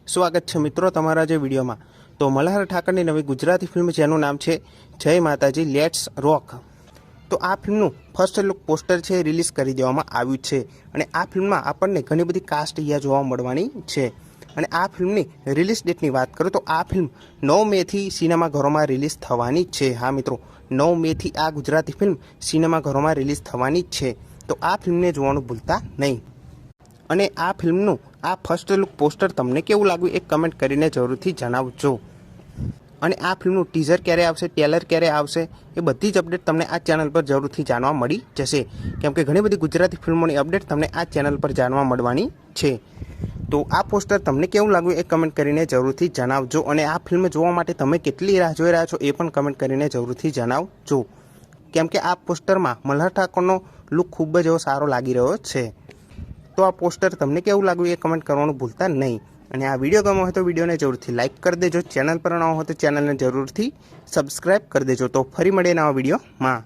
સ્વાગત છે મિત્રો તમારા જે વિડીયોમાં। તો મલ્હાર ઠાકરની નવી ગુજરાતી ફિલ્મ જેનું નામ છે જય માતાજી લેટ્સ રોક। તો આ ફિલ્મનું ફર્સ્ટ લુક પોસ્ટર છે રિલીઝ કરી દેવામાં આવ્યું છે અને આ ફિલ્મમાં આપણને ઘણી બધી કાસ્ટ અહીંયા જોવા મળવાની છે। અને આ ફિલ્મની રિલીઝ ડેટની વાત કરું તો આ ફિલ્મ 9 મેથી સિનેમાઘરોમાં રિલીઝ થવાની છે। હા મિત્રો, 9 મેથી આ ગુજરાતી ફિલ્મ સિનેમાઘરોમાં રિલીઝ થવાની જ છે, તો આ ફિલ્મને જોવાનું ભૂલતા નહીં। અને આ ફિલ્મનું આ ફર્સ્ટ લુક પોસ્ટર તમને કેવું લાગ્યું એ કમેન્ટ કરીને જરૂરથી જણાવજો। અને આ ફિલ્મનું ટીઝર ક્યારે આવશે, ટ્રેલર ક્યારે આવશે, એ બધી જ અપડેટ તમને આ ચેનલ પર જરૂરથી જાણવા મળી જશે, કેમ કે ઘણી બધી ગુજરાતી ફિલ્મોની અપડેટ તમને આ ચેનલ પર જાણવા મળવાની છે। તો આ પોસ્ટર તમને કેવું લાગ્યું એ કમેન્ટ કરીને જરૂરથી જણાવજો। અને આ ફિલ્મ જોવા માટે તમે કેટલી રાહ જોઈ રહ્યા છો એ પણ કમેન્ટ કરીને જરૂરથી જણાવજો, કેમ કે આ પોસ્ટરમાં મલ્હાર ઠાકરનો લુક ખૂબ જ એવો સારો લાગી રહ્યો છે। તો આ પોસ્ટર તમને કેવું લાગ્યું એ કમેન્ટ કરવાનું ભૂલતા નહીં। અને આ વિડીયો ગમ્યો હોય તો વિડીયોને જરૂરથી લાઇક કરી દેજો, ચેનલ પર ન હોય તો ચેનલને જરૂરથી સબસ્ક્રાઈબ કરી દેજો। તો ફરી મળીએ નવા વિડીયોમાં।